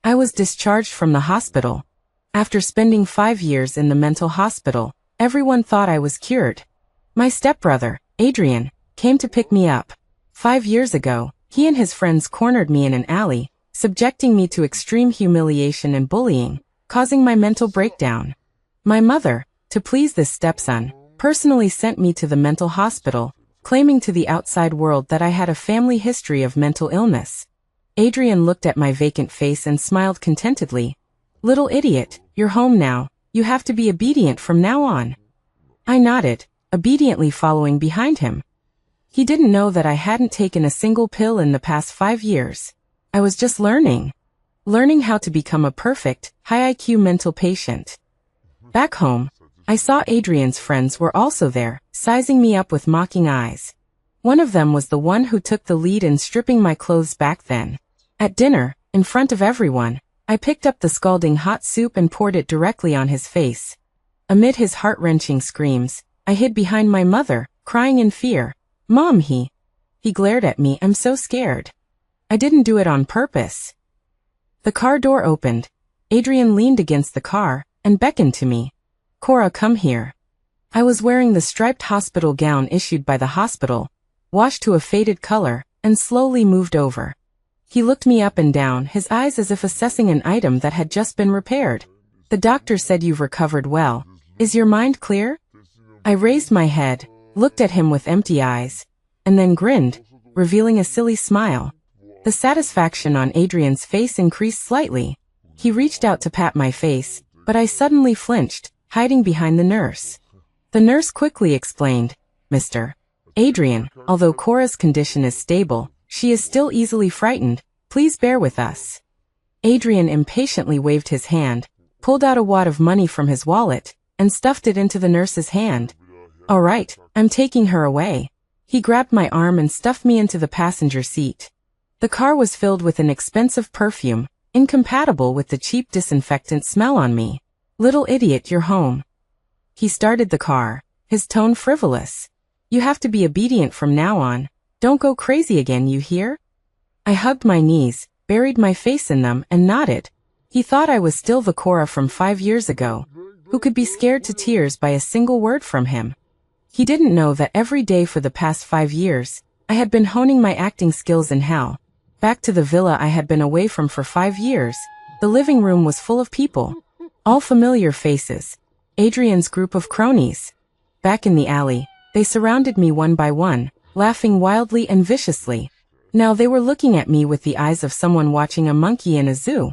I was discharged from the hospital. After spending 5 years in the mental hospital, everyone thought I was cured. My stepbrother, Adrian, came to pick me up. 5 years ago, he and his friends cornered me in an alley, subjecting me to extreme humiliation and bullying, causing my mental breakdown. My mother, to please this stepson, personally sent me to the mental hospital, claiming to the outside world that I had a family history of mental illness. Adrian looked at my vacant face and smiled contentedly. "Little idiot, you're home now. You have to be obedient from now on." I nodded, obediently following behind him. He didn't know that I hadn't taken a single pill in the past 5 years. I was just learning how to become a perfect, high IQ mental patient. Back home, I saw Adrian's friends were also there, sizing me up with mocking eyes. One of them was the one who took the lead in stripping my clothes back then. At dinner, in front of everyone, I picked up the scalding hot soup and poured it directly on his face. Amid his heart-wrenching screams, I hid behind my mother, crying in fear. "Mom," he glared at me. "I'm so scared. I didn't do it on purpose." The car door opened. Adrian leaned against the car and beckoned to me. "Cora, come here." I was wearing the striped hospital gown issued by the hospital, washed to a faded color, and slowly moved over. He looked me up and down, his eyes as if assessing an item that had just been repaired. "The doctor said you've recovered well. Is your mind clear?" I raised my head, looked at him with empty eyes, and then grinned, revealing a silly smile. The satisfaction on Adrian's face increased slightly. He reached out to pat my face, but I suddenly flinched, hiding behind the nurse. The nurse quickly explained, "Mr. Adrian, although Cora's condition is stable, she is still easily frightened. Please bear with us." Adrian impatiently waved his hand, pulled out a wad of money from his wallet, and stuffed it into the nurse's hand. "All right, I'm taking her away." He grabbed my arm and stuffed me into the passenger seat. The car was filled with an expensive perfume, incompatible with the cheap disinfectant smell on me. "Little idiot, you're home." He started the car, his tone frivolous. "You have to be obedient from now on. Don't go crazy again, you hear?" I hugged my knees, buried my face in them, and nodded. He thought I was still the Cora from 5 years ago, who could be scared to tears by a single word from him. He didn't know that every day for the past 5 years, I had been honing my acting skills in hell. Back to the villa I had been away from for 5 years, the living room was full of people. All familiar faces. Adrian's group of cronies. Back in the alley, they surrounded me one by one, laughing wildly and viciously. Now they were looking at me with the eyes of someone watching a monkey in a zoo.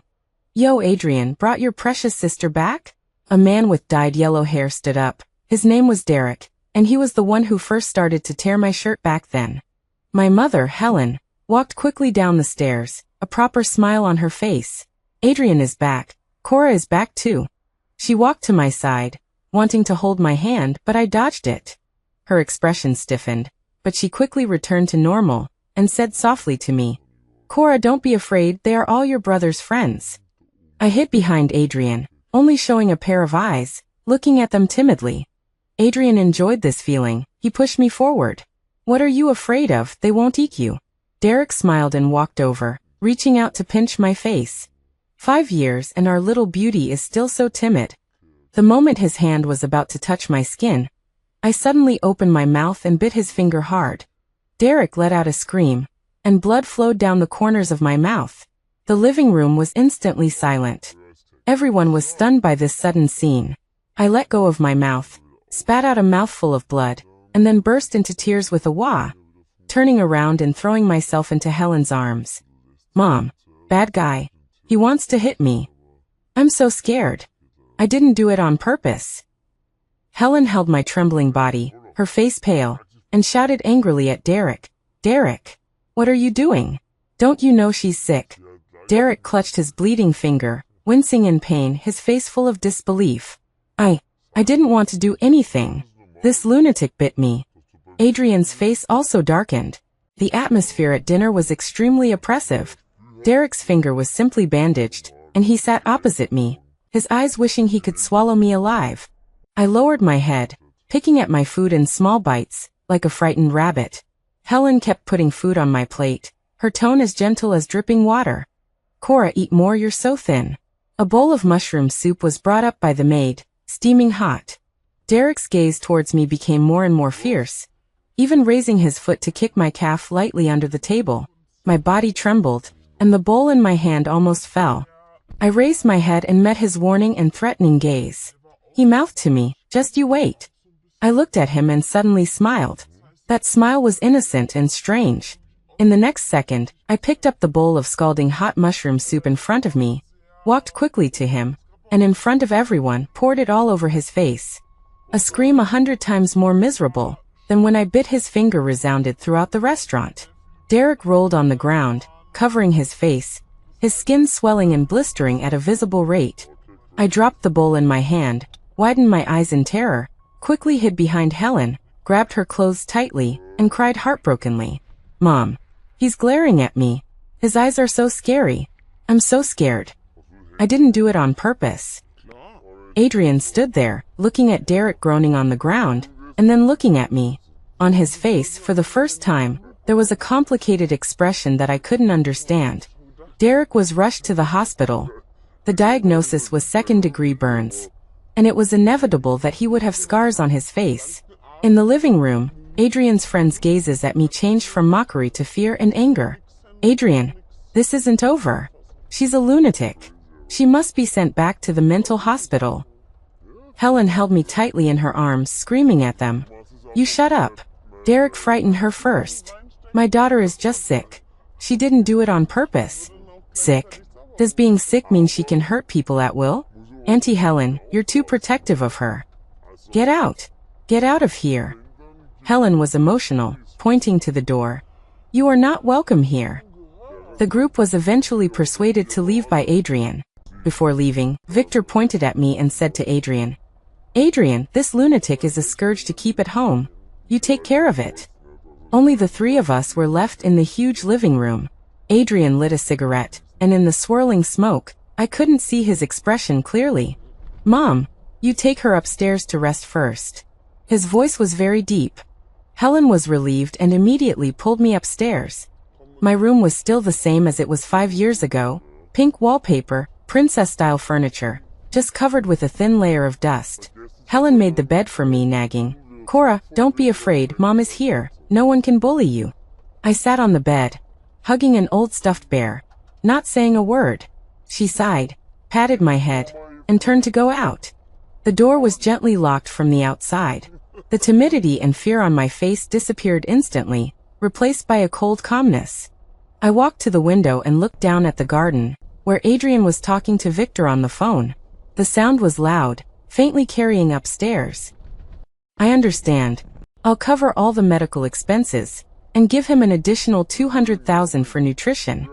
"Yo, Adrian, brought your precious sister back?" A man with dyed yellow hair stood up. His name was Derek, and he was the one who first started to tear my shirt back then. My mother, Helen, walked quickly down the stairs, a proper smile on her face. "Adrian is back. Cora is back too." She walked to my side, wanting to hold my hand, but I dodged it. Her expression stiffened, but she quickly returned to normal, and said softly to me, "Cora, don't be afraid, they are all your brother's friends." I hid behind Adrian, only showing a pair of eyes, looking at them timidly. Adrian enjoyed this feeling. He pushed me forward. "What are you afraid of? They won't eat you." Derek smiled and walked over, reaching out to pinch my face. 5 years and our little beauty is still so timid. The moment his hand was about to touch my skin, I suddenly opened my mouth and bit his finger hard. Derek let out a scream, and blood flowed down the corners of my mouth. The living room was instantly silent. Everyone was stunned by this sudden scene. I let go of my mouth, spat out a mouthful of blood, and then burst into tears with a wah, turning around and throwing myself into Helen's arms. "Mom, bad guy. He wants to hit me. I'm so scared. I didn't do it on purpose." Helen held my trembling body, her face pale, and shouted angrily at Derek. "Derek, what are you doing? Don't you know she's sick?" Derek clutched his bleeding finger, wincing in pain, his face full of disbelief. I didn't want to do anything. This lunatic bit me." Adrian's face also darkened. The atmosphere at dinner was extremely oppressive. Derek's finger was simply bandaged, and he sat opposite me, his eyes wishing he could swallow me alive. I lowered my head, picking at my food in small bites, like a frightened rabbit. Helen kept putting food on my plate, her tone as gentle as dripping water. Cora, eat more, you're so thin. A bowl of mushroom soup was brought up by the maid, steaming hot. Derek's gaze towards me became more and more fierce, even raising his foot to kick my calf lightly under the table. My body trembled, and the bowl in my hand almost fell. I raised my head and met his warning and threatening gaze. He mouthed to me, "Just you wait." I looked at him and suddenly smiled. That smile was innocent and strange. In the next second, I picked up the bowl of scalding hot mushroom soup in front of me, walked quickly to him, and in front of everyone, poured it all over his face. A scream 100 times more miserable than when I bit his finger resounded throughout the restaurant. Derek rolled on the ground, covering his face, his skin swelling and blistering at a visible rate. I dropped the bowl in my hand, widened my eyes in terror, quickly hid behind Helen, grabbed her clothes tightly, and cried heartbrokenly, "Mom, he's glaring at me. His eyes are so scary. I'm so scared. I didn't do it on purpose." Adrian stood there, looking at Derek groaning on the ground, and then looking at me. On his face, for the first time, there was a complicated expression that I couldn't understand. Derek was rushed to the hospital. The diagnosis was second-degree burns, and it was inevitable that he would have scars on his face. In the living room, Adrian's friends' gazes at me changed from mockery to fear and anger. "Adrian, this isn't over. She's a lunatic. She must be sent back to the mental hospital." Helen held me tightly in her arms, screaming at them, "You shut up. Derek frightened her first. My daughter is just sick. She didn't do it on purpose." "Sick? Does being sick mean she can hurt people at will? Auntie Helen, you're too protective of her. Get out. Get out of here." Helen was emotional, pointing to the door. "You are not welcome here." The group was eventually persuaded to leave by Adrian. Before leaving, Victor pointed at me and said to Adrian, "Adrian, this lunatic is a scourge to keep at home. You take care of it." Only the three of us were left in the huge living room. Adrian lit a cigarette, and in the swirling smoke, I couldn't see his expression clearly. "Mom, you take her upstairs to rest first." His voice was very deep. Helen was relieved and immediately pulled me upstairs. My room was still the same as it was 5 years ago, pink wallpaper, princess-style furniture, just covered with a thin layer of dust. Helen made the bed for me, nagging, "Cora, don't be afraid, Mom is here. No one can bully you." I sat on the bed, hugging an old stuffed bear, not saying a word. She sighed, patted my head, and turned to go out. The door was gently locked from the outside. The timidity and fear on my face disappeared instantly, replaced by a cold calmness. I walked to the window and looked down at the garden, where Adrian was talking to Victor on the phone. The sound was loud, faintly carrying upstairs. "I understand. I'll cover all the medical expenses, and give him an additional 200,000 for nutrition.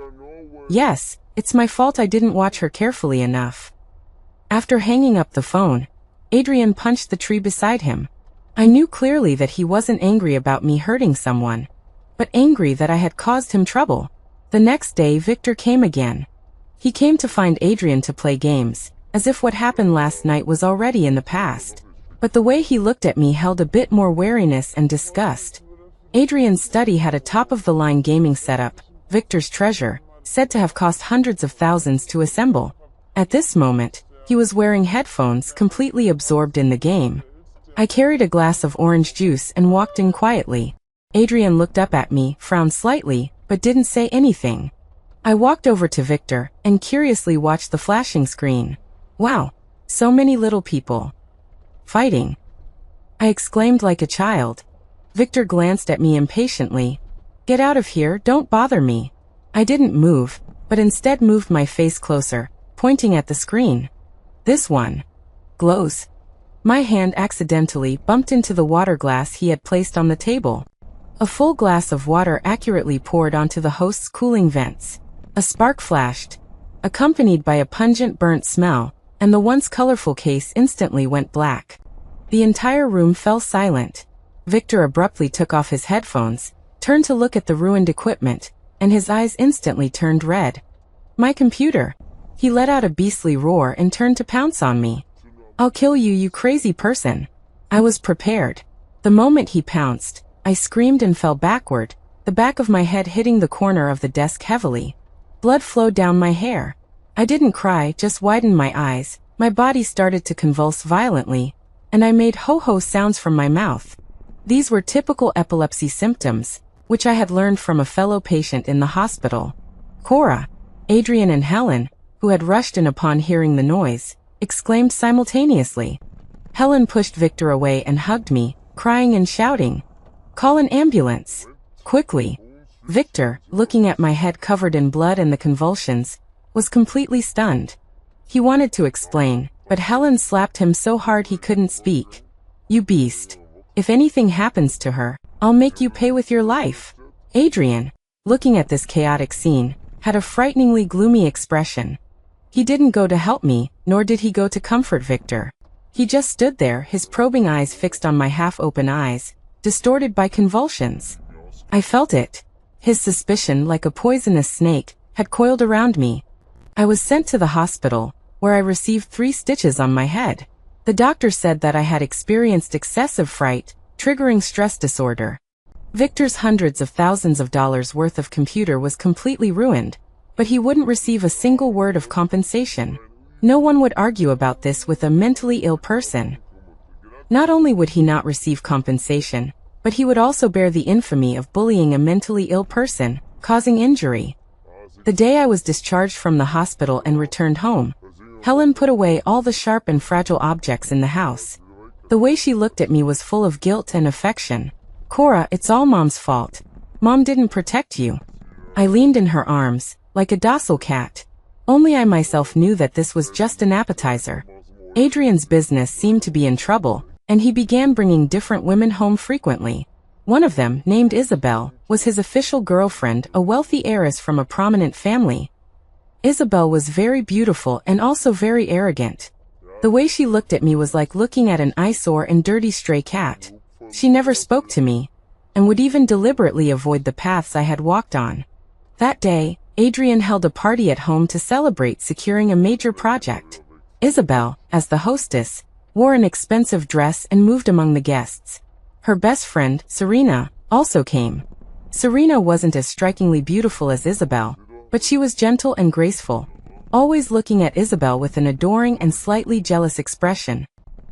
Yes, it's my fault I didn't watch her carefully enough." After hanging up the phone, Adrian punched the tree beside him. I knew clearly that he wasn't angry about me hurting someone, but angry that I had caused him trouble. The next day, Victor came again. He came to find Adrian to play games, as if what happened last night was already in the past. But the way he looked at me held a bit more wariness and disgust. Adrian's study had a top-of-the-line gaming setup, Victor's treasure, said to have cost hundreds of thousands to assemble. At this moment, he was wearing headphones, completely absorbed in the game. I carried a glass of orange juice and walked in quietly. Adrian looked up at me, frowned slightly, but didn't say anything. I walked over to Victor and curiously watched the flashing screen. "Wow, so many little people fighting," I exclaimed like a child. Victor glanced at me impatiently. "Get out of here, don't bother me." I didn't move, but instead moved my face closer, pointing at the screen. "This one glows." My hand accidentally bumped into the water glass he had placed on the table. A full glass of water accurately poured onto the host's cooling vents. A spark flashed, accompanied by a pungent burnt smell, and the once colorful case instantly went black. The entire room fell silent. Victor abruptly took off his headphones, turned to look at the ruined equipment, and his eyes instantly turned red. "My computer!" He let out a beastly roar and turned to pounce on me. "I'll kill you, you crazy person." I was prepared. The moment he pounced, I screamed and fell backward, the back of my head hitting the corner of the desk heavily. Blood flowed down my hair. I didn't cry, just widened my eyes. My body started to convulse violently, and I made ho-ho sounds from my mouth. These were typical epilepsy symptoms, which I had learned from a fellow patient in the hospital. Cora, Adrian and Helen, who had rushed in upon hearing the noise, exclaimed simultaneously. Helen pushed Victor away and hugged me, crying and shouting, "Call an ambulance! Quickly!" Victor, looking at my head covered in blood and the convulsions, was completely stunned. He wanted to explain, but Helen slapped him so hard he couldn't speak. "You beast! If anything happens to her, I'll make you pay with your life." Adrian, looking at this chaotic scene, had a frighteningly gloomy expression. He didn't go to help me, nor did he go to comfort Victor. He just stood there, his probing eyes fixed on my half-open eyes, distorted by convulsions. I felt it. His suspicion, like a poisonous snake, had coiled around me. I was sent to the hospital, where I received 3 stitches on my head. The doctor said that I had experienced excessive fright, triggering stress disorder. Victor's hundreds of thousands of dollars worth of computer was completely ruined, but he wouldn't receive a single word of compensation. No one would argue about this with a mentally ill person. Not only would he not receive compensation, but he would also bear the infamy of bullying a mentally ill person, causing injury. The day I was discharged from the hospital and returned home, Helen put away all the sharp and fragile objects in the house. The way she looked at me was full of guilt and affection. "Cora, it's all Mom's fault. Mom didn't protect you." I leaned in her arms, like a docile cat. Only I myself knew that this was just an appetizer. Adrian's business seemed to be in trouble, and he began bringing different women home frequently. One of them, named Isabel, was his official girlfriend, a wealthy heiress from a prominent family. Isabel was very beautiful and also very arrogant. The way she looked at me was like looking at an eyesore and dirty stray cat. She never spoke to me, and would even deliberately avoid the paths I had walked on. That day, Adrian held a party at home to celebrate securing a major project. Isabel, as the hostess, wore an expensive dress and moved among the guests. Her best friend, Serena, also came. Serena wasn't as strikingly beautiful as Isabel, but she was gentle and graceful, always looking at Isabel with an adoring and slightly jealous expression.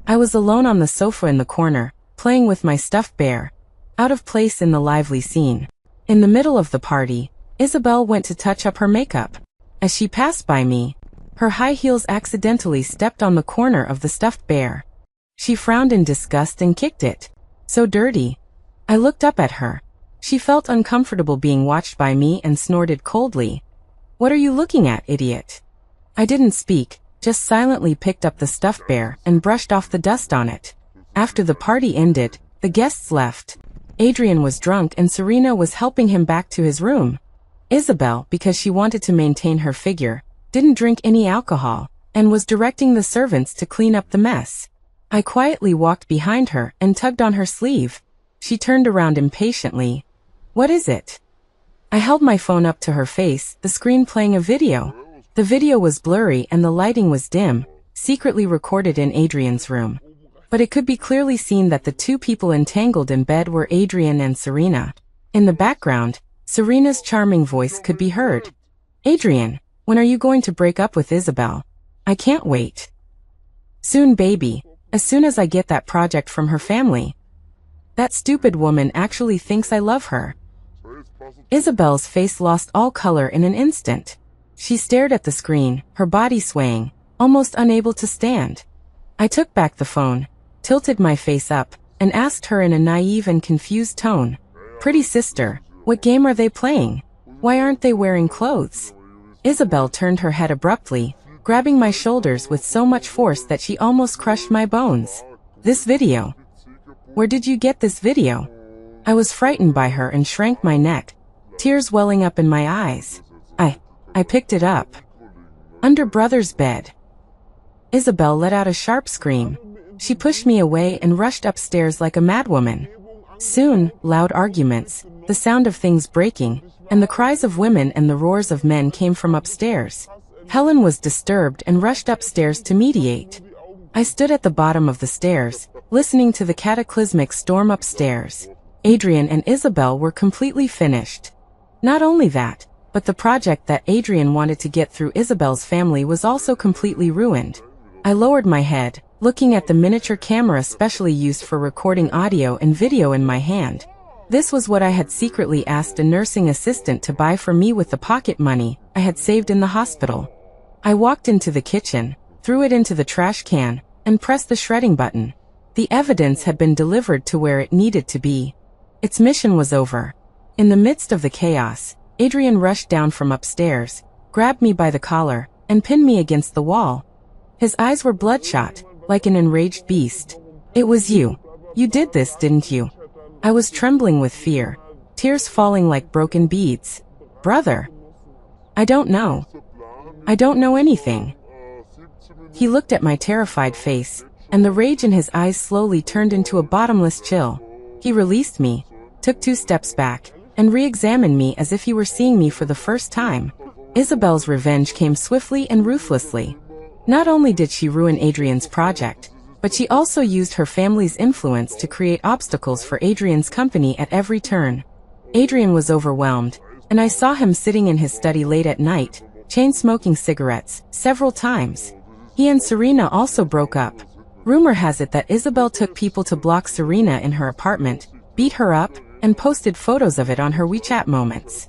I was alone on the sofa in the corner, playing with my stuffed bear, out of place in the lively scene. In the middle of the party, Isabel went to touch up her makeup. As she passed by me, her high heels accidentally stepped on the corner of the stuffed bear. She frowned in disgust and kicked it. "So dirty." I looked up at her. She felt uncomfortable being watched by me and snorted coldly. "What are you looking at, idiot?" I didn't speak, just silently picked up the stuffed bear and brushed off the dust on it. After the party ended, the guests left. Adrian was drunk and Serena was helping him back to his room. Isabel, because she wanted to maintain her figure, didn't drink any alcohol, and was directing the servants to clean up the mess. I quietly walked behind her and tugged on her sleeve. She turned around impatiently. "What is it?" I held my phone up to her face, the screen playing a video. The video was blurry and the lighting was dim, secretly recorded in Adrian's room. But it could be clearly seen that the 2 people entangled in bed were Adrian and Serena. In the background, Serena's charming voice could be heard. "Adrian, when are you going to break up with Isabel? I can't wait." "Soon, baby, as soon as I get that project from her family. That stupid woman actually thinks I love her." Isabel's face lost all color in an instant. She stared at the screen, her body swaying, almost unable to stand. I took back the phone, tilted my face up, and asked her in a naive and confused tone, "Pretty sister, what game are they playing? Why aren't they wearing clothes?" Isabel turned her head abruptly, grabbing my shoulders with so much force that she almost crushed my bones. "This video. Where did you get this video?" I was frightened by her and shrank my neck, tears welling up in my eyes. I picked it up. Under brother's bed." Isabel let out a sharp scream. She pushed me away and rushed upstairs like a madwoman. Soon, loud arguments, the sound of things breaking, and the cries of women and the roars of men came from upstairs. Helen was disturbed and rushed upstairs to mediate. I stood at the bottom of the stairs, listening to the cataclysmic storm upstairs. Adrian and Isabel were completely finished. Not only that, But the project that Adrian wanted to get through Isabel's family was also completely ruined. I lowered my head, looking at the miniature camera specially used for recording audio and video in my hand. This was what I had secretly asked a nursing assistant to buy for me with the pocket money I had saved in the hospital. I walked into the kitchen, threw it into the trash can, and pressed the shredding button. The evidence had been delivered to where it needed to be. Its mission was over. In the midst of the chaos, Adrian rushed down from upstairs, grabbed me by the collar, and pinned me against the wall. His eyes were bloodshot, like an enraged beast. "It was you. You did this, didn't you?" I was trembling with fear, tears falling like broken beads. "Brother, I don't know. I don't know anything." He looked at my terrified face, and the rage in his eyes slowly turned into a bottomless chill. He released me, took 2 steps back, and re-examined me as if he were seeing me for the first time. Isabel's revenge came swiftly and ruthlessly. Not only did she ruin Adrian's project, but she also used her family's influence to create obstacles for Adrian's company at every turn. Adrian was overwhelmed, and I saw him sitting in his study late at night, chain-smoking cigarettes, several times. He and Serena also broke up. Rumor has it that Isabel took people to block Serena in her apartment, beat her up, and posted photos of it on her WeChat moments.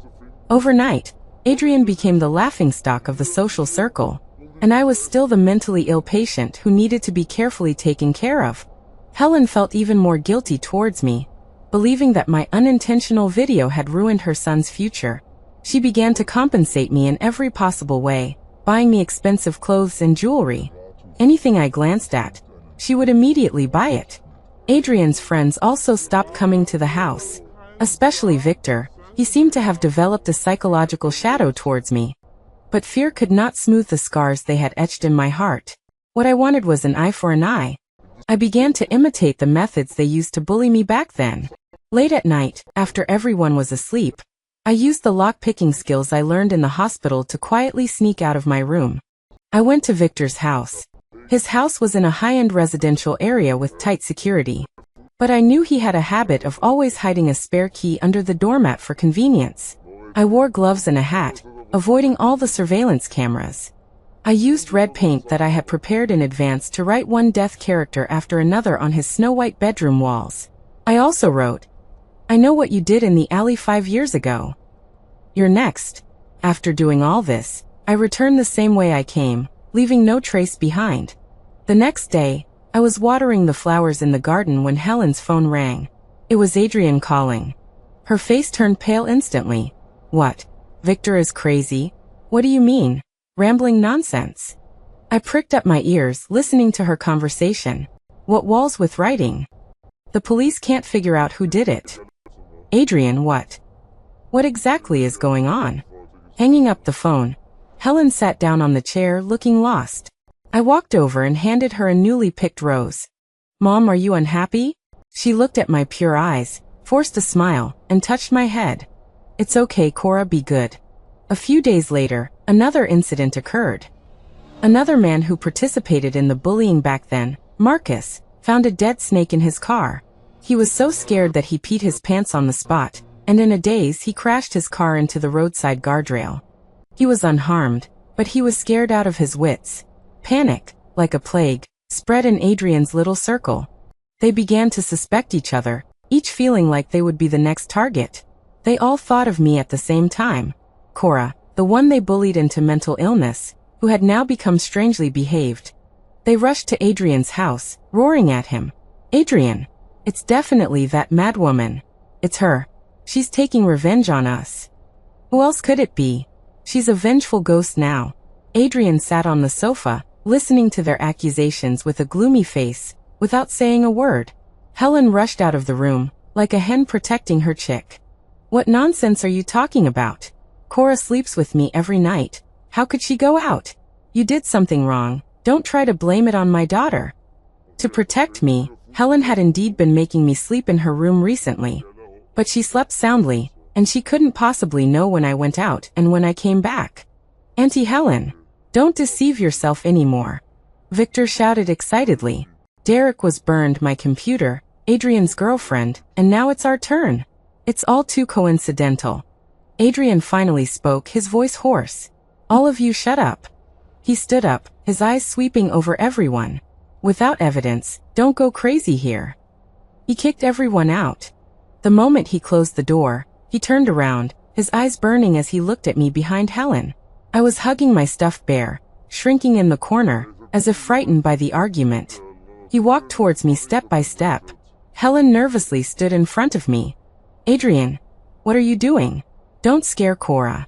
Overnight, Adrian became the laughingstock of the social circle, and I was still the mentally ill patient who needed to be carefully taken care of. Helen felt even more guilty towards me, believing that my unintentional video had ruined her son's future. She began to compensate me in every possible way, buying me expensive clothes and jewelry. Anything I glanced at, she would immediately buy it. Adrian's friends also stopped coming to the house, especially Victor. He seemed to have developed a psychological shadow towards me. But fear could not smooth the scars they had etched in my heart. What I wanted was an eye for an eye. I began to imitate the methods they used to bully me back then. Late at night, after everyone was asleep, I used the lock-picking skills I learned in the hospital to quietly sneak out of my room. I went to Victor's house. His house was in a high-end residential area with tight security. But I knew he had a habit of always hiding a spare key under the doormat for convenience. I wore gloves and a hat, avoiding all the surveillance cameras. I used red paint that I had prepared in advance to write one death character after another on his snow-white bedroom walls. I also wrote, "I know what you did in the alley 5 years ago. You're next." After doing all this, I returned the same way I came, leaving no trace behind. The next day, I was watering the flowers in the garden when Helen's phone rang. It was Adrian calling. Her face turned pale instantly. "What? Victor is crazy? What do you mean? Rambling nonsense." I pricked up my ears, listening to her conversation. "What walls with writing? The police can't figure out who did it." "Adrian, what? What exactly is going on?" Hanging up the phone, Helen sat down on the chair, looking lost. I walked over and handed her a newly picked rose. "Mom, are you unhappy?" She looked at my pure eyes, forced a smile, and touched my head. "It's okay, Cora, be good." A few days later, another incident occurred. Another man who participated in the bullying back then, Marcus, found a dead snake in his car. He was so scared that he peed his pants on the spot, and in a daze he crashed his car into the roadside guardrail. He was unharmed, but he was scared out of his wits. Panic, like a plague, spread in Adrian's little circle. They began to suspect each other, each feeling like they would be the next target. They all thought of me at the same time. Cora, the one they bullied into mental illness, who had now become strangely behaved. They rushed to Adrian's house, roaring at him. "Adrian! It's definitely that madwoman. It's her. She's taking revenge on us." Who else could it be? She's a vengeful ghost now. Adrian sat on the sofa, listening to their accusations with a gloomy face, without saying a word. Helen rushed out of the room, like a hen protecting her chick. "What nonsense are you talking about? Cora sleeps with me every night. How could she go out? You did something wrong. Don't try to blame it on my daughter." To protect me, Helen had indeed been making me sleep in her room recently. But she slept soundly, and she couldn't possibly know when I went out and when I came back. "Auntie Helen, don't deceive yourself anymore," Victor shouted excitedly. "Derek was burned, my computer, Adrian's girlfriend, and now it's our turn. It's all too coincidental." Adrian finally spoke, his voice hoarse. All of you shut up. He stood up, his eyes sweeping over everyone. Without evidence, don't go crazy here. He kicked everyone out. The moment he closed the door, he turned around, his eyes burning as he looked at me behind Helen. I was hugging my stuffed bear, shrinking in the corner, as if frightened by the argument. He walked towards me step by step. Helen nervously stood in front of me. Adrian, what are you doing? Don't scare Cora.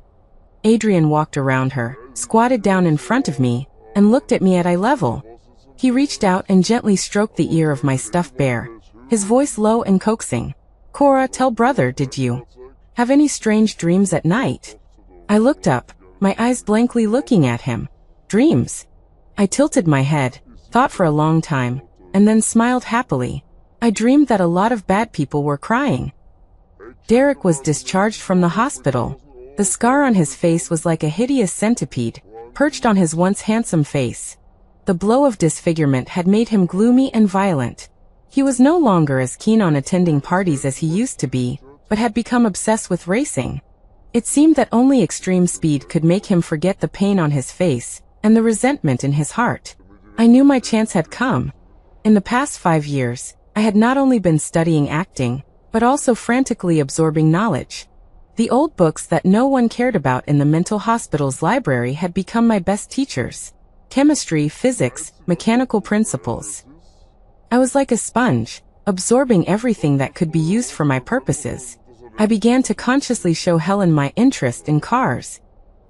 Adrian walked around her, squatted down in front of me, and looked at me at eye level. He reached out and gently stroked the ear of my stuffed bear, his voice low and coaxing. Cora, tell brother, did you have any strange dreams at night? I looked up, my eyes blankly looking at him. Dreams? I tilted my head, thought for a long time, and then smiled happily. I dreamed that a lot of bad people were crying. Derek was discharged from the hospital. The scar on his face was like a hideous centipede, perched on his once handsome face. The blow of disfigurement had made him gloomy and violent. He was no longer as keen on attending parties as he used to be, but had become obsessed with racing. It seemed that only extreme speed could make him forget the pain on his face and the resentment in his heart. I knew my chance had come. In the past 5 years, I had not only been studying acting, but also frantically absorbing knowledge. The old books that no one cared about in the mental hospital's library had become my best teachers. Chemistry, physics, mechanical principles. I was like a sponge, absorbing everything that could be used for my purposes. I began to consciously show Helen my interest in cars.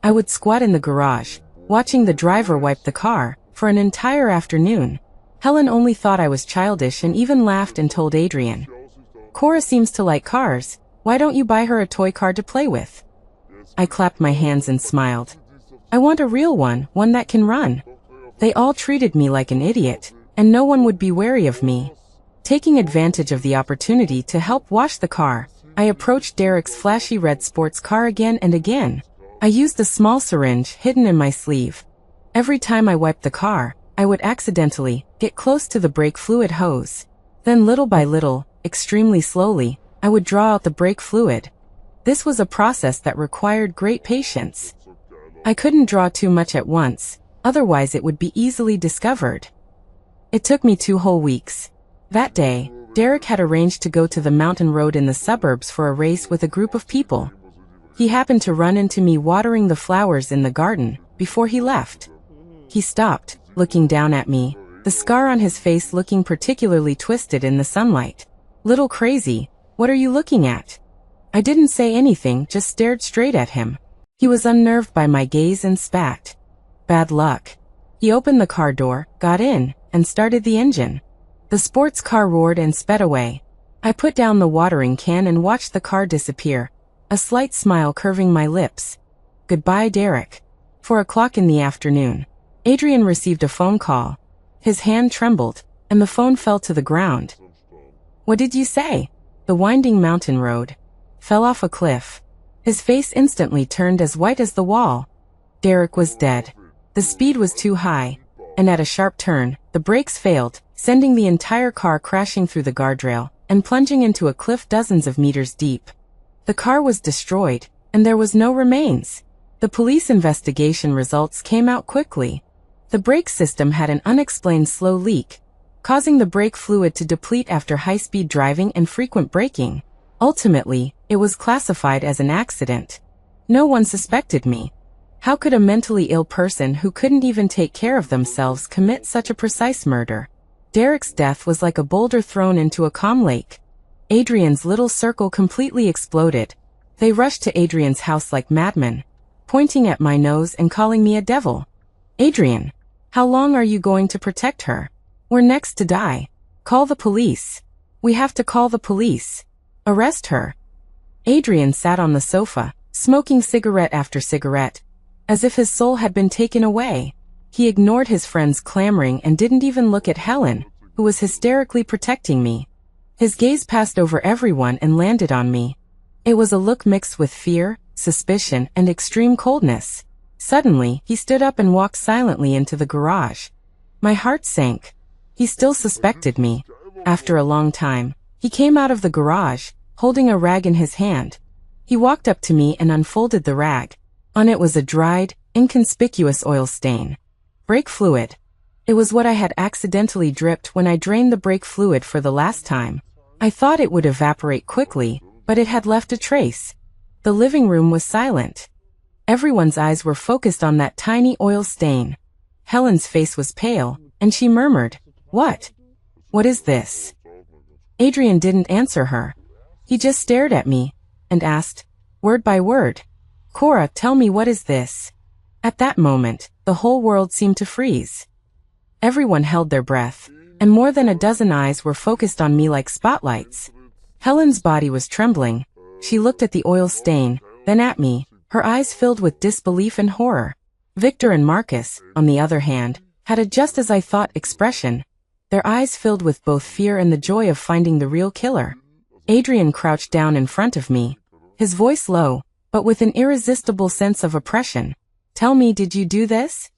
I would squat in the garage, watching the driver wipe the car, for an entire afternoon. Helen only thought I was childish and even laughed and told Adrian, Cora seems to like cars, why don't you buy her a toy car to play with? I clapped my hands and smiled. I want a real one, one that can run. They all treated me like an idiot, and no one would be wary of me. Taking advantage of the opportunity to help wash the car, I approached Derek's flashy red sports car again and again. I used a small syringe hidden in my sleeve. Every time I wiped the car, I would accidentally get close to the brake fluid hose. Then little by little, extremely slowly, I would draw out the brake fluid. This was a process that required great patience. I couldn't draw too much at once, otherwise it would be easily discovered. It took me 2 whole weeks. That day, Derek had arranged to go to the mountain road in the suburbs for a race with a group of people. He happened to run into me watering the flowers in the garden before he left. He stopped, looking down at me, the scar on his face looking particularly twisted in the sunlight. Little crazy, what are you looking at? I didn't say anything, just stared straight at him. He was unnerved by my gaze and spat. Bad luck. He opened the car door, got in, and started the engine. The sports car roared and sped away. I put down the watering can and watched the car disappear, a slight smile curving my lips. Goodbye, Derek. 4 o'clock in the afternoon. Adrian received a phone call. His hand trembled, and the phone fell to the ground. What did you say? The winding mountain road. Fell off a cliff. His face instantly turned as white as the wall. Derek was dead. The speed was too high, and at a sharp turn, the brakes failed, sending the entire car crashing through the guardrail and plunging into a cliff dozens of meters deep. The car was destroyed, and there was no remains. The police investigation results came out quickly. The brake system had an unexplained slow leak, causing the brake fluid to deplete after high-speed driving and frequent braking. Ultimately, it was classified as an accident. No one suspected me. How could a mentally ill person who couldn't even take care of themselves commit such a precise murder? Derek's death was like a boulder thrown into a calm lake. Adrian's little circle completely exploded. They rushed to Adrian's house like madmen, pointing at my nose and calling me a devil. Adrian, how long are you going to protect her? We're next to die. Call the police. We have to call the police. Arrest her. Adrian sat on the sofa, smoking cigarette after cigarette, as if his soul had been taken away. He ignored his friends clamoring and didn't even look at Helen, who was hysterically protecting me. His gaze passed over everyone and landed on me. It was a look mixed with fear, suspicion, and extreme coldness. Suddenly, he stood up and walked silently into the garage. My heart sank. He still suspected me. After a long time, he came out of the garage, holding a rag in his hand. He walked up to me and unfolded the rag. On it was a dried, inconspicuous oil stain. Brake fluid. It was what I had accidentally dripped when I drained the brake fluid for the last time. I thought it would evaporate quickly, but it had left a trace. The living room was silent. Everyone's eyes were focused on that tiny oil stain. Helen's face was pale, and she murmured, "What? What is this?" Adrian didn't answer her. He just stared at me and asked, word by word, "Cora, tell me, what is this?" At that moment, the whole world seemed to freeze. Everyone held their breath, and more than a dozen eyes were focused on me like spotlights. Helen's body was trembling. She looked at the oil stain, then at me, her eyes filled with disbelief and horror. Victor and Marcus, on the other hand, had a just as I thought expression, their eyes filled with both fear and the joy of finding the real killer. Adrian crouched down in front of me, his voice low, but with an irresistible sense of oppression. "Tell me, did you do this?"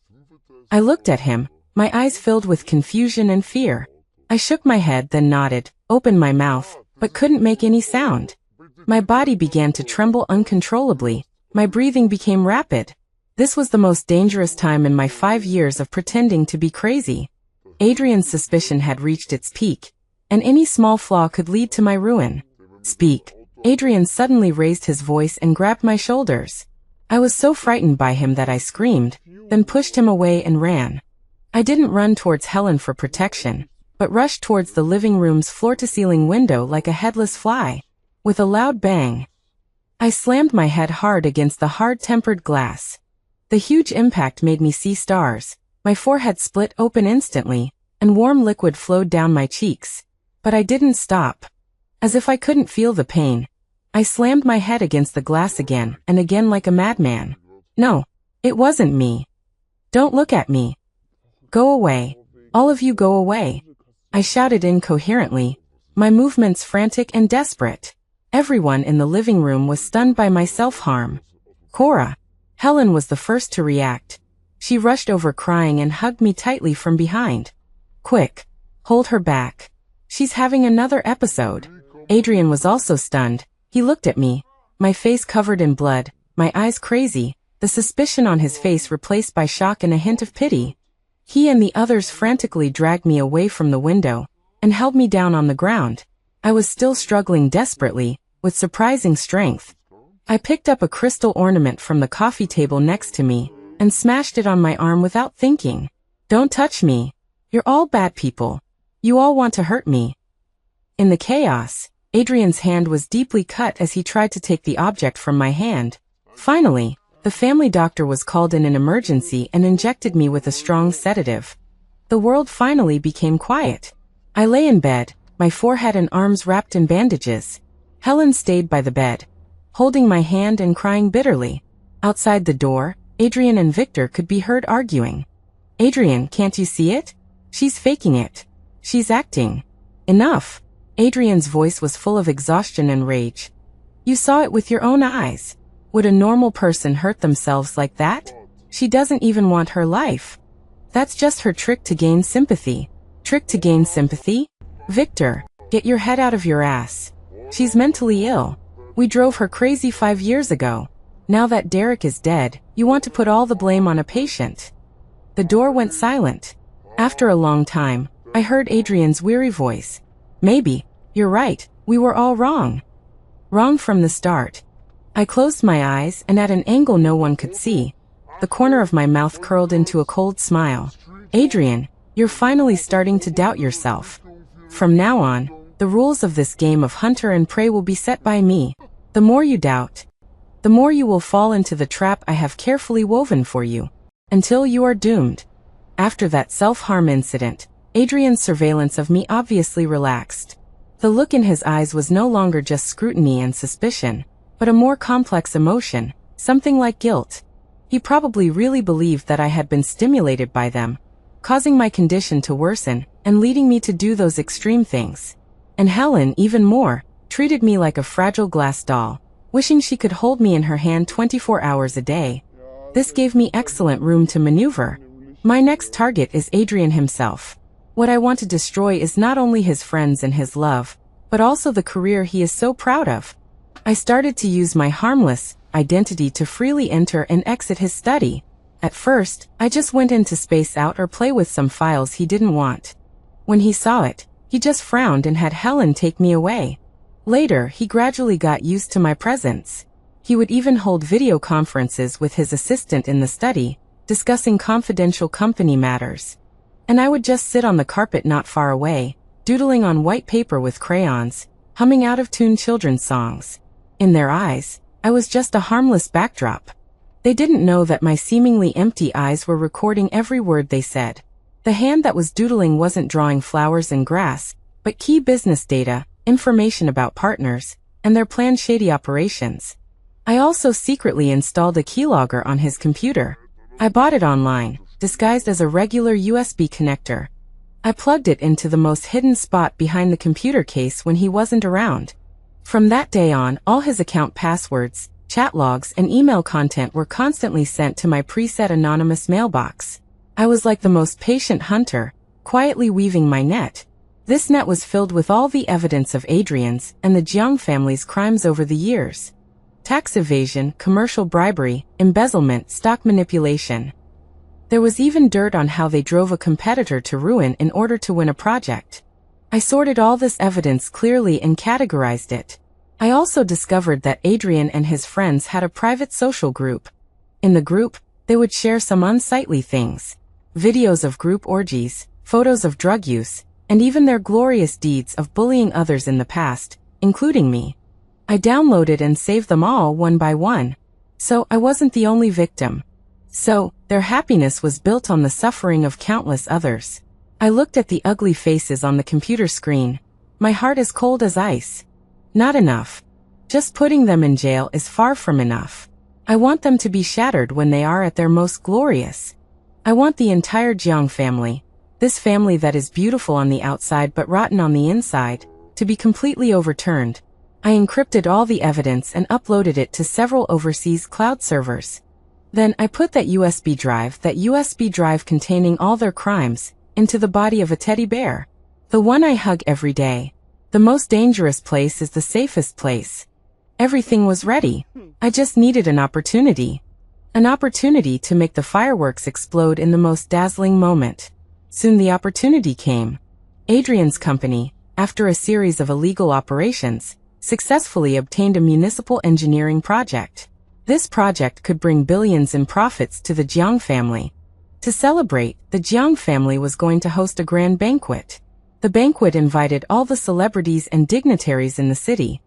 I looked at him, my eyes filled with confusion and fear. I shook my head, then nodded, opened my mouth, but couldn't make any sound. My body began to tremble uncontrollably. My breathing became rapid. This was the most dangerous time in my 5 years of pretending to be crazy. Adrian's suspicion had reached its peak, and any small flaw could lead to my ruin. "Speak." Adrian suddenly raised his voice and grabbed my shoulders. I was so frightened by him that I screamed, then pushed him away and ran. I didn't run towards Helen for protection, but rushed towards the living room's floor-to-ceiling window like a headless fly. With a loud bang, I slammed my head hard against the hard-tempered glass. The huge impact made me see stars. My forehead split open instantly, and warm liquid flowed down my cheeks. But I didn't stop. As if I couldn't feel the pain, I slammed my head against the glass again and again like a madman. "No, it wasn't me. Don't look at me. Go away. All of you go away," I shouted incoherently, my movements frantic and desperate. Everyone in the living room was stunned by my self-harm. "Cora." Helen was the first to react. She rushed over crying and hugged me tightly from behind. "Quick, hold her back. She's having another episode." Adrian was also stunned. He looked at me, my face covered in blood, my eyes crazy, the suspicion on his face replaced by shock and a hint of pity. He and the others frantically dragged me away from the window and held me down on the ground. I was still struggling desperately, with surprising strength. I picked up a crystal ornament from the coffee table next to me and smashed it on my arm without thinking. "Don't touch me. You're all bad people. You all want to hurt me." In the chaos, Adrian's hand was deeply cut as he tried to take the object from my hand. Finally, the family doctor was called in an emergency and injected me with a strong sedative. The world finally became quiet. I lay in bed, my forehead and arms wrapped in bandages. Helen stayed by the bed, holding my hand and crying bitterly. Outside the door, Adrian and Victor could be heard arguing. "Adrian, can't you see it? She's faking it. She's acting." "Enough." Adrian's voice was full of exhaustion and rage. "You saw it with your own eyes. Would a normal person hurt themselves like that? She doesn't even want her life. That's just her trick to gain sympathy." "Trick to gain sympathy?" "Victor, get your head out of your ass. She's mentally ill. We drove her crazy 5 years ago. Now that Derek is dead, you want to put all the blame on a patient." The door went silent. After a long time, I heard Adrian's weary voice. "Maybe, you're right, we were all wrong. Wrong from the start." I closed my eyes and at an angle no one could see. The corner of my mouth curled into a cold smile. "Adrian, you're finally starting to doubt yourself. From now on, the rules of this game of hunter and prey will be set by me. The more you doubt, the more you will fall into the trap I have carefully woven for you, until you are doomed." After that self-harm incident, Adrian's surveillance of me obviously relaxed. The look in his eyes was no longer just scrutiny and suspicion, but a more complex emotion, something like guilt. He probably really believed that I had been stimulated by them, causing my condition to worsen and leading me to do those extreme things. And Helen, even more, treated me like a fragile glass doll, wishing she could hold me in her hand 24 hours a day. This gave me excellent room to maneuver. My next target is Adrian himself. What I want to destroy is not only his friends and his love, but also the career he is so proud of. I started to use my harmless identity to freely enter and exit his study. At first, I just went in to space out or play with some files he didn't want. When he saw it, he just frowned and had Helen take me away. Later, he gradually got used to my presence. He would even hold video conferences with his assistant in the study, discussing confidential company matters. And I would just sit on the carpet not far away, doodling on white paper with crayons, humming out-of-tune children's songs. In their eyes, I was just a harmless backdrop. They didn't know that my seemingly empty eyes were recording every word they said. The hand that was doodling wasn't drawing flowers and grass, but key business data, information about partners, and their planned shady operations. I also secretly installed a keylogger on his computer. I bought it online, disguised as a regular USB connector. I plugged it into the most hidden spot behind the computer case when he wasn't around. From that day on, all his account passwords, chat logs, and email content were constantly sent to my preset anonymous mailbox. I was like the most patient hunter, quietly weaving my net. This net was filled with all the evidence of Adrian's and the Jiang family's crimes over the years. Tax evasion, commercial bribery, embezzlement, stock manipulation. There was even dirt on how they drove a competitor to ruin in order to win a project. I sorted all this evidence clearly and categorized it. I also discovered that Adrian and his friends had a private social group. In the group, they would share some unsightly things. Videos of group orgies, photos of drug use, and even their glorious deeds of bullying others in the past, including me. I downloaded and saved them all one by one. So I wasn't the only victim. So, their happiness was built on the suffering of countless others. I looked at the ugly faces on the computer screen. My heart is cold as ice. Not enough. Just putting them in jail is far from enough. I want them to be shattered when they are at their most glorious. I want the entire Jiang family, this family that is beautiful on the outside but rotten on the inside, to be completely overturned. I encrypted all the evidence and uploaded it to several overseas cloud servers. Then I put that USB drive containing all their crimes, into the body of a teddy bear. The one I hug every day. The most dangerous place is the safest place. Everything was ready. I just needed an opportunity. An opportunity to make the fireworks explode in the most dazzling moment. Soon the opportunity came. Adrian's company, after a series of illegal operations, successfully obtained a municipal engineering project. This project could bring billions in profits to the Jiang family. To celebrate, the Jiang family was going to host a grand banquet. The banquet invited all the celebrities and dignitaries in the city.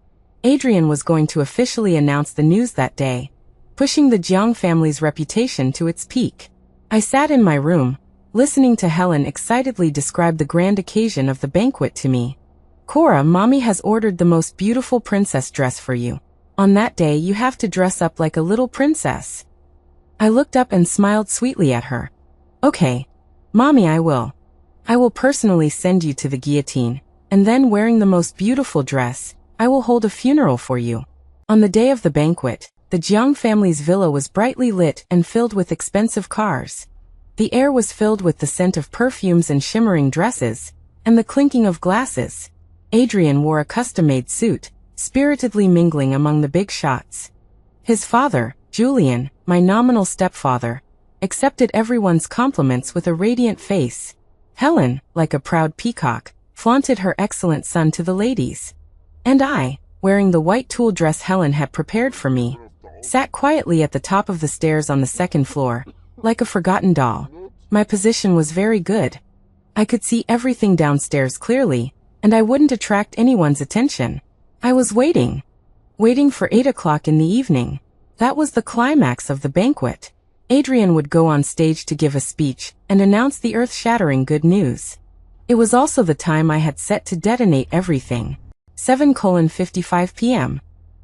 Adrian was going to officially announce the news that day, pushing the Jiang family's reputation to its peak. I sat in my room, listening to Helen excitedly describe the grand occasion of the banquet to me. Cora, Mommy has ordered the most beautiful princess dress for you. On that day you have to dress up like a little princess. I looked up and smiled sweetly at her. Okay, Mommy, I will. I will personally send you to the guillotine, and then wearing the most beautiful dress, I will hold a funeral for you. On the day of the banquet, the Jiang family's villa was brightly lit and filled with expensive cars. The air was filled with the scent of perfumes and shimmering dresses, and the clinking of glasses. Adrian wore a custom-made suit, spiritedly mingling among the big shots. His father, Julian, my nominal stepfather, accepted everyone's compliments with a radiant face. Helen, like a proud peacock, flaunted her excellent son to the ladies. And I, wearing the white tulle dress Helen had prepared for me, sat quietly at the top of the stairs on the second floor, like a forgotten doll. My position was very good. I could see everything downstairs clearly, and I wouldn't attract anyone's attention. I was waiting for 8 o'clock in the evening. That was the climax of the banquet. Adrian would go on stage to give a speech and announce the earth-shattering good news. It was also the time I had set to detonate everything. 7:55 p.m.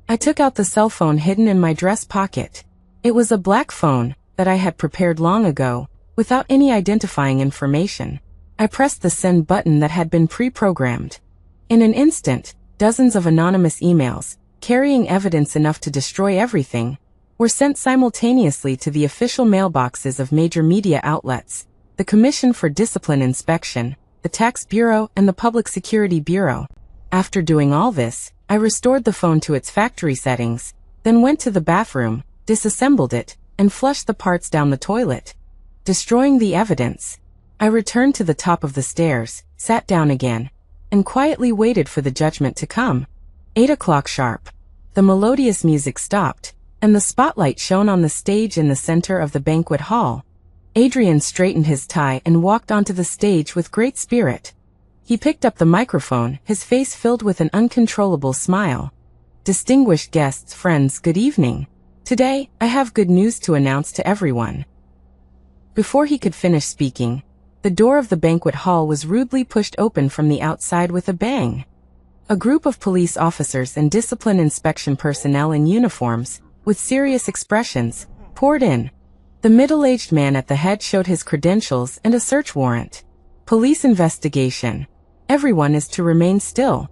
I took out the cell phone hidden in my dress pocket. It was a black phone that I had prepared long ago, without any identifying information. I pressed the send button that had been pre-programmed. In an instant, dozens of anonymous emails, carrying evidence enough to destroy everything, were sent simultaneously to the official mailboxes of major media outlets, the Commission for Discipline Inspection, the Tax Bureau, and the Public Security Bureau. After doing all this, I restored the phone to its factory settings, then went to the bathroom, disassembled it, and flushed the parts down the toilet, destroying the evidence. I returned to the top of the stairs, sat down again, and quietly waited for the judgment to come. 8 o'clock sharp. The melodious music stopped, and the spotlight shone on the stage in the center of the banquet hall. Adrian straightened his tie and walked onto the stage with great spirit. He picked up the microphone, his face filled with an uncontrollable smile. Distinguished guests, friends, good evening. Today, I have good news to announce to everyone. Before he could finish speaking, the door of the banquet hall was rudely pushed open from the outside with a bang. A group of police officers and discipline inspection personnel in uniforms, with serious expressions, poured in. The middle-aged man at the head showed his credentials and a search warrant. Police investigation. Everyone is to remain still.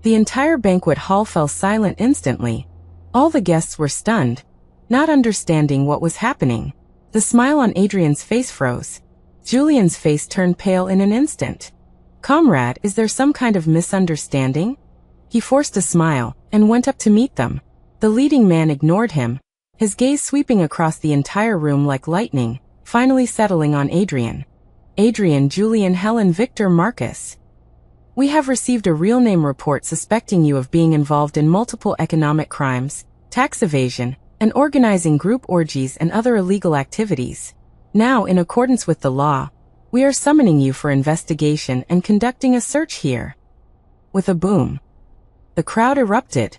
The entire banquet hall fell silent instantly. All the guests were stunned, not understanding what was happening. The smile on Adrian's face froze. Julian's face turned pale in an instant. Comrade, is there some kind of misunderstanding? He forced a smile and went up to meet them. The leading man ignored him, his gaze sweeping across the entire room like lightning, finally settling on Adrian. Adrian, Julian, Helen, Victor, Marcus. We have received a real name report suspecting you of being involved in multiple economic crimes, tax evasion, and organizing group orgies and other illegal activities. Now, in accordance with the law, we are summoning you for investigation and conducting a search here. With a boom, the crowd erupted.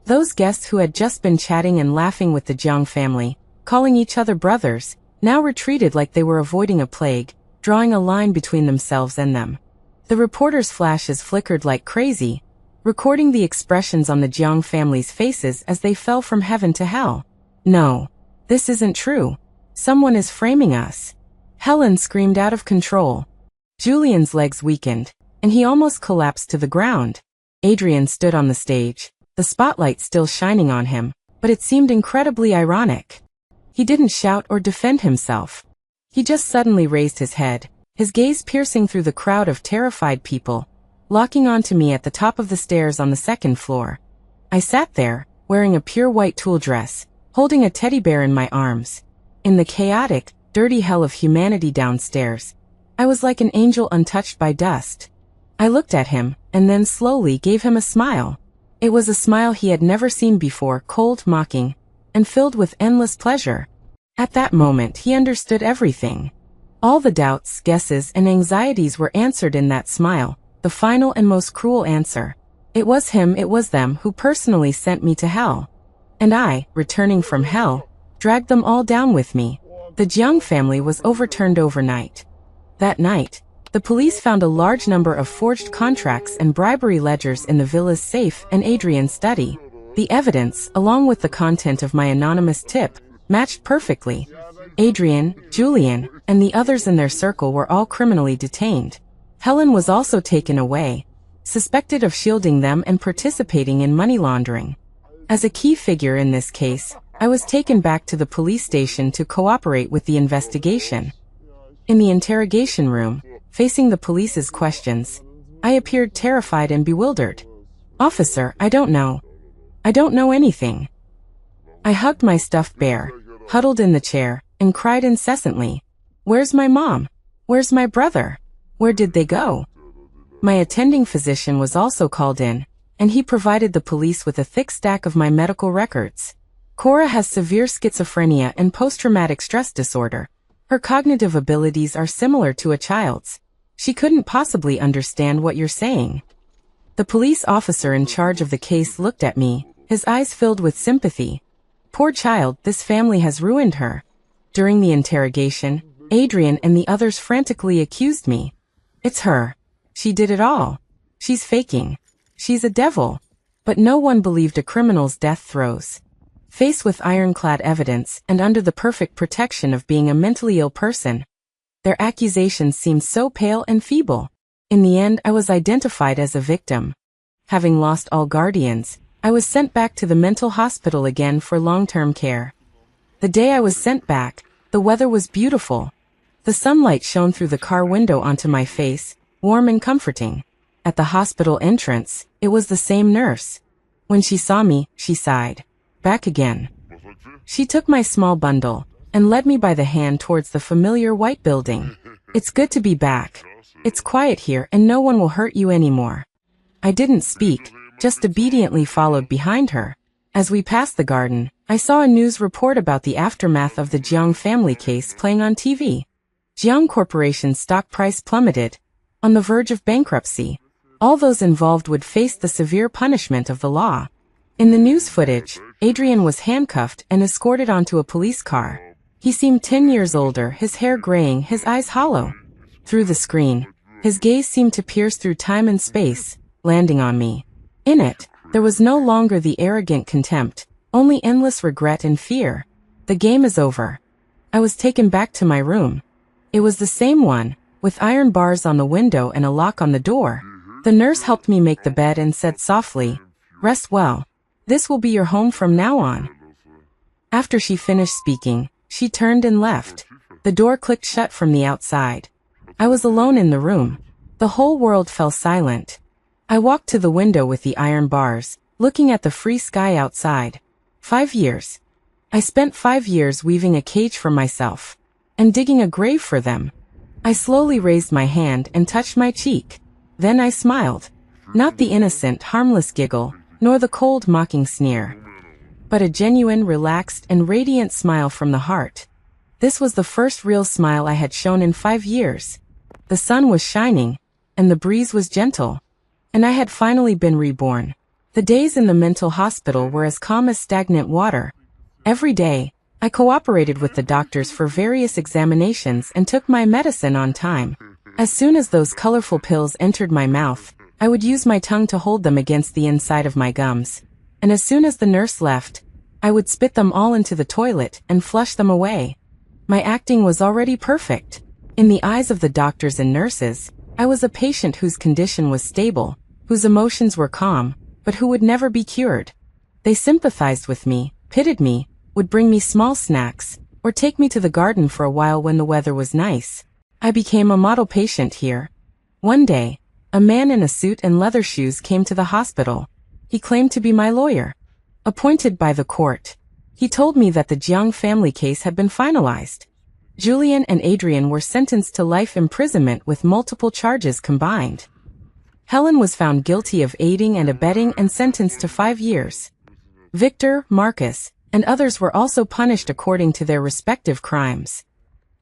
Those guests who had just been chatting and laughing with the Jiang family, calling each other brothers, now retreated like they were avoiding a plague, drawing a line between themselves and them. The reporters' flashes flickered like crazy, recording the expressions on the Jiang family's faces as they fell from heaven to hell. No, this isn't true. Someone is framing us. Helen screamed out of control. Julian's legs weakened, and he almost collapsed to the ground. Adrian stood on the stage, the spotlight still shining on him, but it seemed incredibly ironic. He didn't shout or defend himself. He just suddenly raised his head, his gaze piercing through the crowd of terrified people, locking onto me at the top of the stairs on the second floor. I sat there, wearing a pure white tulle dress, holding a teddy bear in my arms. In the chaotic, dirty hell of humanity downstairs, I was like an angel untouched by dust. I looked at him, and then slowly gave him a smile. It was a smile he had never seen before, cold, mocking, and filled with endless pleasure. At that moment he understood everything. All the doubts, guesses, and anxieties were answered in that smile, the final and most cruel answer. It was him, it was them who personally sent me to hell. And I, returning from hell, dragged them all down with me. The Jiang family was overturned overnight. That night, the police found a large number of forged contracts and bribery ledgers in the villa's safe and Adrian's study. The evidence, along with the content of my anonymous tip, matched perfectly. Adrian, Julian, and the others in their circle were all criminally detained. Helen was also taken away, suspected of shielding them and participating in money laundering. As a key figure in this case, I was taken back to the police station to cooperate with the investigation. In the interrogation room, facing the police's questions, I appeared terrified and bewildered. Officer, I don't know. I don't know anything. I hugged my stuffed bear, huddled in the chair, and cried incessantly. Where's my mom? Where's my brother? Where did they go? My attending physician was also called in, and he provided the police with a thick stack of my medical records. Cora has severe schizophrenia and post-traumatic stress disorder. Her cognitive abilities are similar to a child's. She couldn't possibly understand what you're saying. The police officer in charge of the case looked at me, his eyes filled with sympathy. Poor child, this family has ruined her. During the interrogation, Adrian and the others frantically accused me. It's her. She did it all. She's faking. She's a devil. But no one believed a criminal's death throes. Faced with ironclad evidence and under the perfect protection of being a mentally ill person, their accusations seemed so pale and feeble. In the end, I was identified as a victim. Having lost all guardians, I was sent back to the mental hospital again for long-term care. The day I was sent back, the weather was beautiful. The sunlight shone through the car window onto my face, warm and comforting. At the hospital entrance, it was the same nurse, When she saw me, she sighed. Back again. She took my small bundle and led me by the hand towards the familiar white building. It's good to be back. It's quiet here and no one will hurt you anymore. I didn't speak, just obediently followed behind her. As we passed the garden, I saw a news report about the aftermath of the Jiang family case playing on TV. Jiang Corporation's stock price plummeted, on the verge of bankruptcy. All those involved would face the severe punishment of the law. In the news footage, Adrian was handcuffed and escorted onto a police car. He seemed 10 years older, his hair graying, his eyes hollow. Through the screen, his gaze seemed to pierce through time and space, landing on me. In it, there was no longer the arrogant contempt, only endless regret and fear. The game is over. I was taken back to my room. It was the same one, with iron bars on the window and a lock on the door. The nurse helped me make the bed and said softly, "Rest well. This will be your home from now on." After she finished speaking, she turned and left. The door clicked shut from the outside. I was alone in the room. The whole world fell silent. I walked to the window with the iron bars, looking at the free sky outside. 5 years. I spent 5 years weaving a cage for myself, and digging a grave for them. I slowly raised my hand and touched my cheek. Then I smiled. Not the innocent, harmless giggle, nor the cold, mocking sneer, but a genuine, relaxed, and radiant smile from the heart. This was the first real smile I had shown in 5 years. The sun was shining, and the breeze was gentle, and I had finally been reborn. The days in the mental hospital were as calm as stagnant water. Every day, I cooperated with the doctors for various examinations and took my medicine on time. As soon as those colorful pills entered my mouth, I would use my tongue to hold them against the inside of my gums. And as soon as the nurse left, I would spit them all into the toilet and flush them away. My acting was already perfect. In the eyes of the doctors and nurses, I was a patient whose condition was stable, whose emotions were calm, but who would never be cured. They sympathized with me, pitied me, would bring me small snacks, or take me to the garden for a while when the weather was nice. I became a model patient here. One day, a man in a suit and leather shoes came to the hospital. He claimed to be my lawyer, appointed by the court. He told me that the Jiang family case had been finalized. Julian and Adrian were sentenced to life imprisonment with multiple charges combined. Helen was found guilty of aiding and abetting and sentenced to 5 years. Victor, Marcus, and others were also punished according to their respective crimes.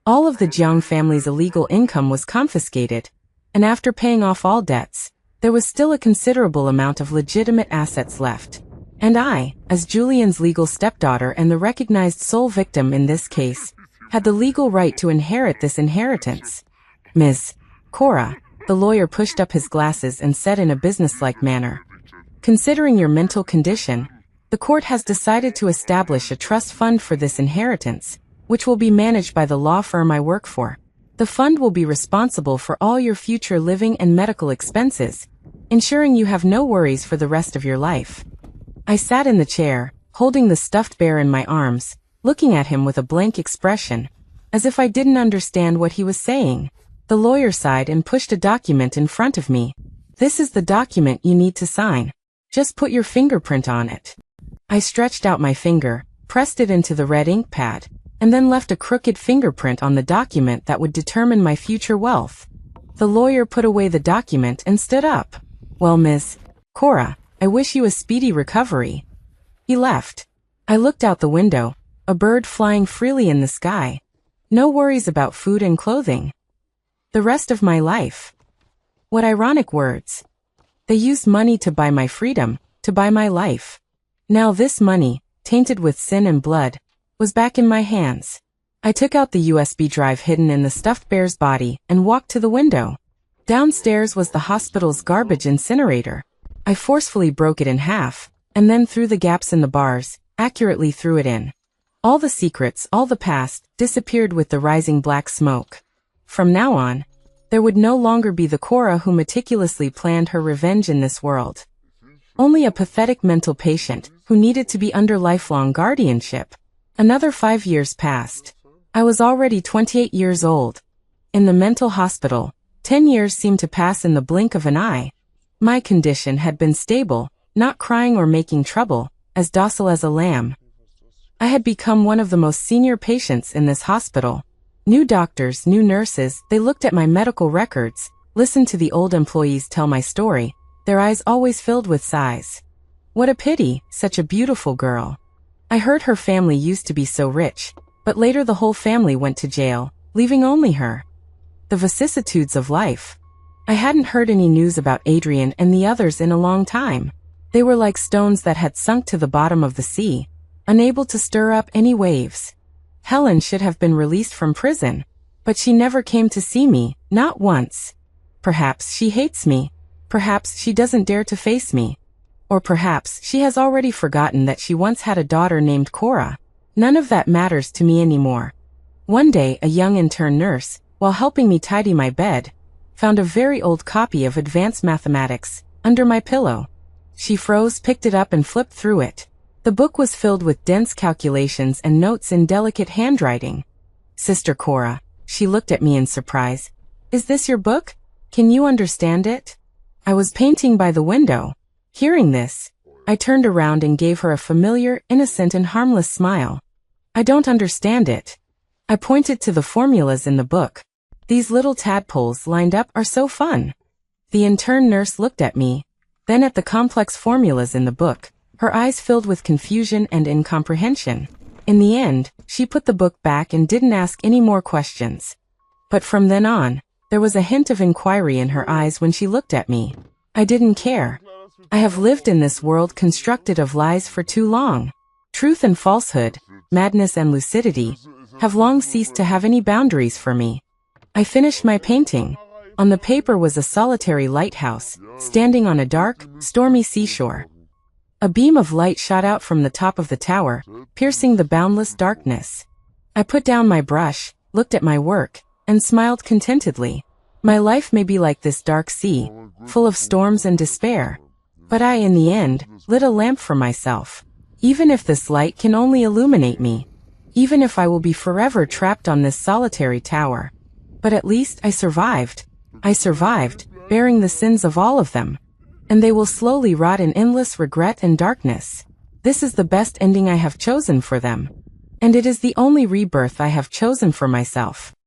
All of the Jiang family's illegal income was confiscated, and after paying off all debts, there was still a considerable amount of legitimate assets left. And I, as Julian's legal stepdaughter and the recognized sole victim in this case, had the legal right to inherit this inheritance. Ms. Cora, the lawyer pushed up his glasses and said in a businesslike manner, "Considering your mental condition, the court has decided to establish a trust fund for this inheritance, which will be managed by the law firm I work for. The fund will be responsible for all your future living and medical expenses, ensuring you have no worries for the rest of your life." I sat in the chair, holding the stuffed bear in my arms, looking at him with a blank expression, as if I didn't understand what he was saying. The lawyer sighed and pushed a document in front of me. "This is the document you need to sign. Just put your fingerprint on it." I stretched out my finger, pressed it into the red ink pad, and then left a crooked fingerprint on the document that would determine my future wealth. The lawyer put away the document and stood up. "Well, Miss Cora, I wish you a speedy recovery." He left. I looked out the window, a bird flying freely in the sky. No worries about food and clothing. The rest of my life. What ironic words. They used money to buy my freedom, to buy my life. Now this money, tainted with sin and blood, was back in my hands. I took out the USB drive hidden in the stuffed bear's body and walked to the window. Downstairs was the hospital's garbage incinerator. I forcefully broke it in half, and then through the gaps in the bars, accurately threw it in. All the secrets, all the past, disappeared with the rising black smoke. From now on, there would no longer be the Cora who meticulously planned her revenge in this world. Only a pathetic mental patient who needed to be under lifelong guardianship. Another 5 years passed. I was already 28 years old. In the mental hospital, 10 years seemed to pass in the blink of an eye. My condition had been stable, not crying or making trouble, as docile as a lamb. I had become one of the most senior patients in this hospital. New doctors, new nurses, they looked at my medical records, listened to the old employees tell my story, their eyes always filled with sighs. What a pity, such a beautiful girl. I heard her family used to be so rich, but later the whole family went to jail, leaving only her. The vicissitudes of life. I hadn't heard any news about Adrian and the others in a long time. They were like stones that had sunk to the bottom of the sea, unable to stir up any waves. Helen should have been released from prison, but she never came to see me, not once. Perhaps she hates me. Perhaps she doesn't dare to face me. Or perhaps she has already forgotten that she once had a daughter named Cora. None of that matters to me anymore. One day, a young intern nurse, while helping me tidy my bed, found a very old copy of Advanced Mathematics under my pillow. She froze, picked it up and flipped through it. The book was filled with dense calculations and notes in delicate handwriting. Sister Cora, she looked at me in surprise. Is this your book? Can you understand it? I was painting by the window. Hearing this, I turned around and gave her a familiar, innocent and harmless smile. I don't understand it. I pointed to the formulas in the book. These little tadpoles lined up are so fun. The intern nurse looked at me, then at the complex formulas in the book, her eyes filled with confusion and incomprehension. In the end, she put the book back and didn't ask any more questions. But from then on, there was a hint of inquiry in her eyes when she looked at me. I didn't care. I have lived in this world constructed of lies for too long. Truth and falsehood, madness and lucidity, have long ceased to have any boundaries for me. I finished my painting. On the paper was a solitary lighthouse, standing on a dark, stormy seashore. A beam of light shot out from the top of the tower, piercing the boundless darkness. I put down my brush, looked at my work, and smiled contentedly. My life may be like this dark sea, full of storms and despair. But I, in the end, lit a lamp for myself. Even if this light can only illuminate me. Even if I will be forever trapped on this solitary tower. But at least I survived. I survived, bearing the sins of all of them. And they will slowly rot in endless regret and darkness. This is the best ending I have chosen for them. And it is the only rebirth I have chosen for myself.